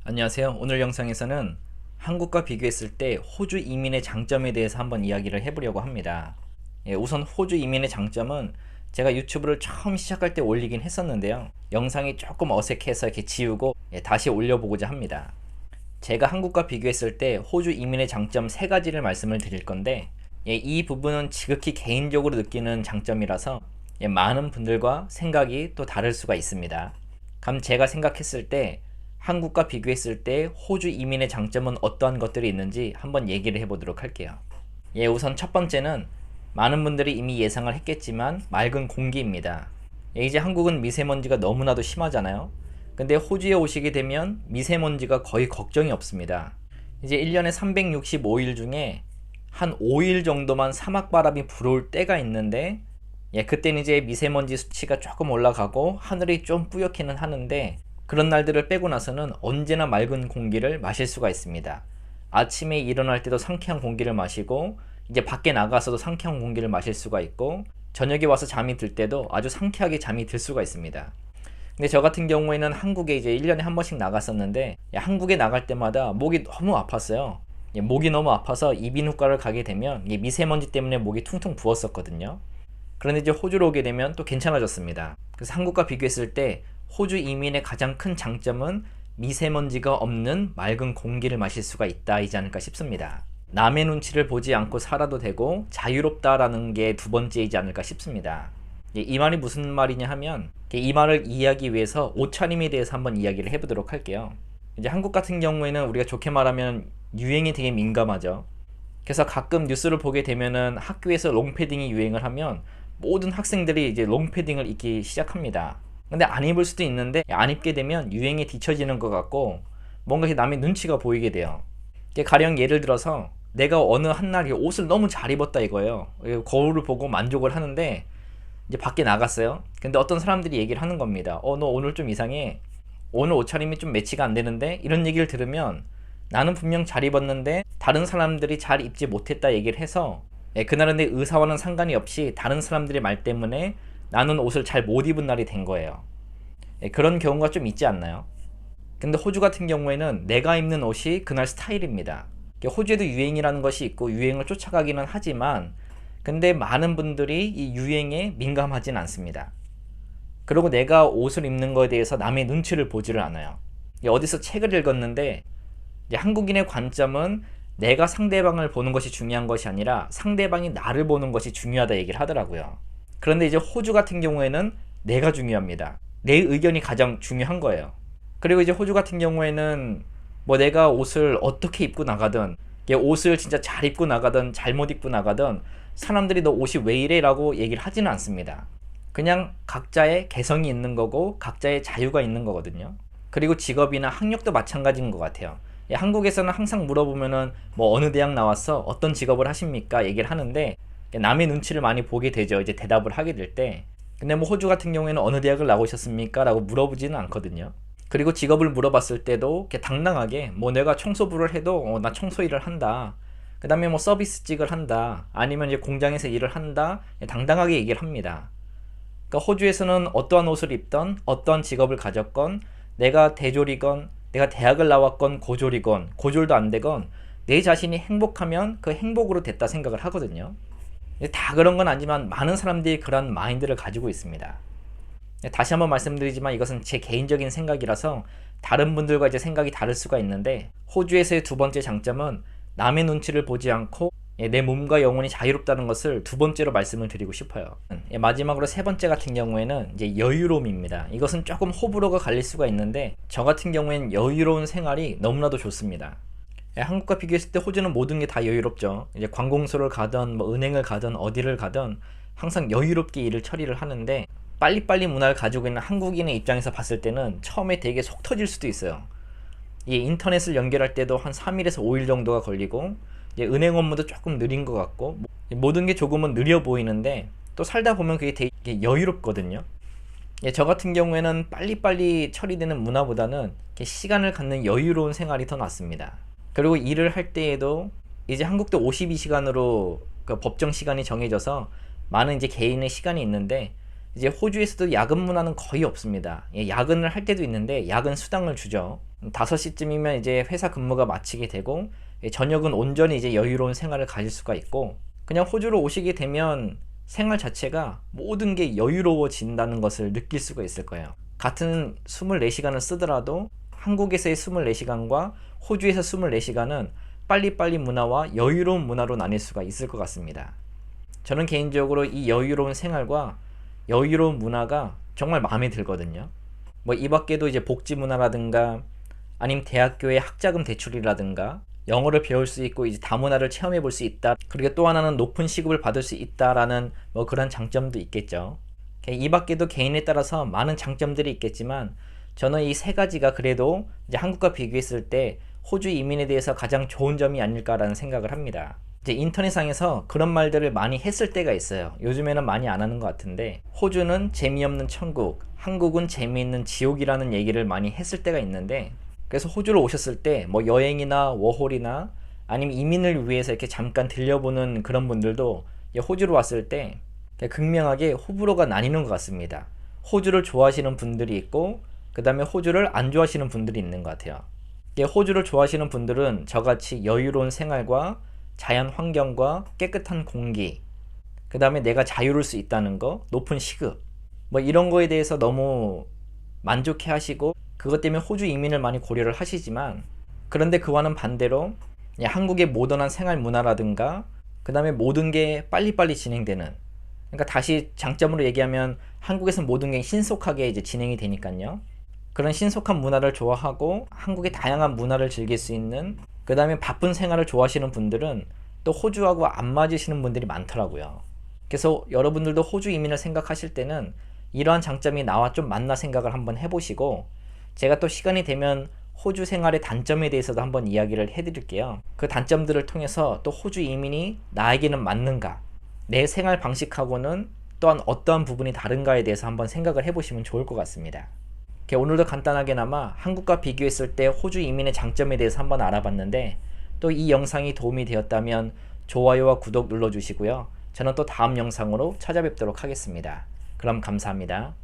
안녕하세요. 오늘 영상에서는 한국과 비교했을 때 호주 이민의 장점에 대해서 한번 이야기를 해보려고 합니다. 우선 호주 이민의 장점은 제가 유튜브를 처음 시작할 때 올리긴 했었는데요. 영상이 조금 어색해서 이렇게 지우고 다시 올려보고자 합니다. 제가 한국과 비교했을 때 호주 이민의 장점 3가지를 말씀을 드릴 건데, 이 부분은 지극히 개인적으로 느끼는 장점이라서 많은 분들과 생각이 또 다를 수가 있습니다. 그럼 제가 생각했을 때 한국과 비교했을 때 호주 이민의 장점은 어떠한 것들이 있는지 한번 얘기를 해보도록 할게요. 우선 첫 번째는 많은 분들이 이미 예상을 했겠지만 맑은 공기입니다. 이제 한국은 미세먼지가 너무나도 심하잖아요. 근데 호주에 오시게 되면 미세먼지가 거의 걱정이 없습니다. 이제 1년에 365일 중에 한 5일 정도만 사막바람이 불어올 때가 있는데, 그때는 이제 미세먼지 수치가 조금 올라가고 하늘이 좀 뿌옇기는 하는데, 그런 날들을 빼고 나서는 언제나 맑은 공기를 마실 수가 있습니다. 아침에 일어날 때도 상쾌한 공기를 마시고, 이제 밖에 나가서도 상쾌한 공기를 마실 수가 있고, 저녁에 와서 잠이 들 때도 아주 상쾌하게 잠이 들 수가 있습니다. 근데 저 같은 경우에는 한국에 이제 1년에 한 번씩 나갔었는데, 한국에 나갈 때마다 목이 너무 아팠어요. 목이 너무 아파서 이비인후과를 가게 되면 미세먼지 때문에 목이 퉁퉁 부었었거든요. 그런데 이제 호주로 오게 되면 또 괜찮아졌습니다. 그래서 한국과 비교했을 때 호주 이민의 가장 큰 장점은 미세먼지가 없는 맑은 공기를 마실 수가 있다이지 않을까 싶습니다. 남의 눈치를 보지 않고 살아도 되고 자유롭다라는 게 두 번째이지 않을까 싶습니다. 이 말이 무슨 말이냐 하면, 이 말을 이해하기 위해서 옷차림에 대해서 한번 이야기를 해보도록 할게요. 이제 한국 같은 경우에는 우리가 좋게 말하면 유행이 되게 민감하죠. 그래서 가끔 뉴스를 보게 되면은 학교에서 롱패딩이 유행을 하면 모든 학생들이 이제 롱패딩을 입기 시작합니다. 근데 안 입을 수도 있는데, 안 입게 되면 유행에 뒤처지는 것 같고 뭔가 남의 눈치가 보이게 돼요. 가령 예를 들어서 내가 어느 한날 옷을 너무 잘 입었다 이거예요. 거울을 보고 만족을 하는데 이제 밖에 나갔어요. 근데 어떤 사람들이 얘기를 하는 겁니다. 너 오늘 좀 이상해. 오늘 옷차림이 좀 매치가 안 되는데? 이런 얘기를 들으면 나는 분명 잘 입었는데 다른 사람들이 잘 입지 못했다 얘기를 해서, 그날은 내 의사와는 상관이 없이 다른 사람들의 말 때문에 나는 옷을 잘 못 입은 날이 된 거예요. 그런 경우가 좀 있지 않나요? 근데 호주 같은 경우에는 내가 입는 옷이 그날 스타일입니다. 호주에도 유행이라는 것이 있고 유행을 쫓아가기는 하지만, 근데 많은 분들이 이 유행에 민감하진 않습니다. 그리고 내가 옷을 입는 거에 대해서 남의 눈치를 보지를 않아요. 어디서 책을 읽었는데, 한국인의 관점은 내가 상대방을 보는 것이 중요한 것이 아니라 상대방이 나를 보는 것이 중요하다 얘기를 하더라고요. 그런데 이제 호주 같은 경우에는 내가 중요합니다. 내 의견이 가장 중요한 거예요. 그리고 이제 호주 같은 경우에는 뭐 내가 옷을 어떻게 입고 나가든, 옷을 진짜 잘 입고 나가든 잘못 입고 나가든 사람들이 너 옷이 왜 이래? 라고 얘기를 하지는 않습니다. 그냥 각자의 개성이 있는 거고 각자의 자유가 있는 거거든요. 그리고 직업이나 학력도 마찬가지인 것 같아요. 한국에서는 항상 물어보면은 뭐 어느 대학 나왔어? 어떤 직업을 하십니까? 얘기를 하는데 남의 눈치를 많이 보게 되죠. 이제 대답을 하게 될 때. 근데 뭐 호주 같은 경우에는 어느 대학을 나오셨습니까? 라고 물어보지는 않거든요. 그리고 직업을 물어봤을 때도 이렇게 당당하게 뭐 내가 청소부를 해도 나 청소 일을 한다. 그 다음에 뭐 서비스직을 한다. 아니면 이제 공장에서 일을 한다. 당당하게 얘기를 합니다. 그러니까 호주에서는 어떠한 옷을 입던 어떠한 직업을 가졌건, 내가 대졸이건 내가 대학을 나왔건 고졸이건 고졸도 안 되건 내 자신이 행복하면 그 행복으로 됐다 생각을 하거든요. 다 그런 건 아니지만 많은 사람들이 그런 마인드를 가지고 있습니다. 다시 한번 말씀드리지만 이것은 제 개인적인 생각이라서 다른 분들과 이제 생각이 다를 수가 있는데, 호주에서의 두 번째 장점은 남의 눈치를 보지 않고 내 몸과 영혼이 자유롭다는 것을 두 번째로 말씀을 드리고 싶어요. 마지막으로 세 번째 같은 경우에는 이제 여유로움입니다. 이것은 조금 호불호가 갈릴 수가 있는데, 저 같은 경우에는 여유로운 생활이 너무나도 좋습니다. 한국과 비교했을 때 호주는 모든 게 다 여유롭죠. 이제 관공서를 가든 뭐 은행을 가든 어디를 가든 항상 여유롭게 일을 처리를 하는데, 빨리빨리 문화를 가지고 있는 한국인의 입장에서 봤을 때는 처음에 되게 속 터질 수도 있어요. 이 인터넷을 연결할 때도 한 3일에서 5일 정도가 걸리고, 이제 은행 업무도 조금 느린 것 같고, 모든 게 조금은 느려 보이는데 또 살다 보면 그게 되게 여유롭거든요. 저 같은 경우에는 빨리빨리 처리되는 문화보다는 시간을 갖는 여유로운 생활이 더 낫습니다. 그리고 일을 할 때에도 이제 한국도 52시간으로 그 법정 시간이 정해져서 많은 이제 개인의 시간이 있는데, 이제 호주에서도 야근 문화는 거의 없습니다. 야근을 할 때도 있는데 야근 수당을 주죠. 5시쯤이면 이제 회사 근무가 마치게 되고 저녁은 온전히 이제 여유로운 생활을 가질 수가 있고, 그냥 호주로 오시게 되면 생활 자체가 모든 게 여유로워진다는 것을 느낄 수가 있을 거예요. 같은 24시간을 쓰더라도 한국에서의 24시간과 호주에서 24시간은 빨리빨리 문화와 여유로운 문화로 나뉠 수가 있을 것 같습니다. 저는 개인적으로 이 여유로운 생활과 여유로운 문화가 정말 마음에 들거든요. 뭐 이 밖에도 이제 복지 문화라든가 아니면 대학교의 학자금 대출이라든가 영어를 배울 수 있고 이제 다문화를 체험해 볼 수 있다. 그리고 또 하나는 높은 시급을 받을 수 있다라는 뭐 그런 장점도 있겠죠. 이 밖에도 개인에 따라서 많은 장점들이 있겠지만 저는 이 세 가지가 그래도 이제 한국과 비교했을 때 호주 이민에 대해서 가장 좋은 점이 아닐까라는 생각을 합니다. 이제 인터넷상에서 그런 말들을 많이 했을 때가 있어요. 요즘에는 많이 안 하는 것 같은데, 호주는 재미없는 천국, 한국은 재미있는 지옥이라는 얘기를 많이 했을 때가 있는데, 그래서 호주로 오셨을 때 뭐 여행이나 워홀이나 아니면 이민을 위해서 이렇게 잠깐 들려보는 그런 분들도 호주로 왔을 때 극명하게 호불호가 나뉘는 것 같습니다. 호주를 좋아하시는 분들이 있고 그 다음에 호주를 안 좋아하시는 분들이 있는 것 같아요. 호주를 좋아하시는 분들은 저같이 여유로운 생활과 자연 환경과 깨끗한 공기, 그 다음에 내가 자유로울 수 있다는 거, 높은 시급, 뭐 이런 거에 대해서 너무 만족해 하시고 그것 때문에 호주 이민을 많이 고려를 하시지만, 그런데 그와는 반대로 한국의 모던한 생활 문화라든가 그 다음에 모든 게 빨리빨리 진행되는, 그러니까 다시 장점으로 얘기하면 한국에서 모든 게 신속하게 이제 진행이 되니까요. 그런 신속한 문화를 좋아하고 한국의 다양한 문화를 즐길 수 있는, 그 다음에 바쁜 생활을 좋아하시는 분들은 또 호주하고 안 맞으시는 분들이 많더라고요. 그래서 여러분들도 호주 이민을 생각하실 때는 이러한 장점이 나와 좀 맞나 생각을 한번 해보시고, 제가 또 시간이 되면 호주 생활의 단점에 대해서도 한번 이야기를 해드릴게요. 그 단점들을 통해서 또 호주 이민이 나에게는 맞는가, 내 생활 방식하고는 또한 어떠한 부분이 다른가에 대해서 한번 생각을 해보시면 좋을 것 같습니다. 오늘도 간단하게나마 한국과 비교했을 때 호주 이민의 장점에 대해서 한번 알아봤는데, 또 이 영상이 도움이 되었다면 좋아요와 구독 눌러주시고요. 저는 또 다음 영상으로 찾아뵙도록 하겠습니다. 그럼 감사합니다.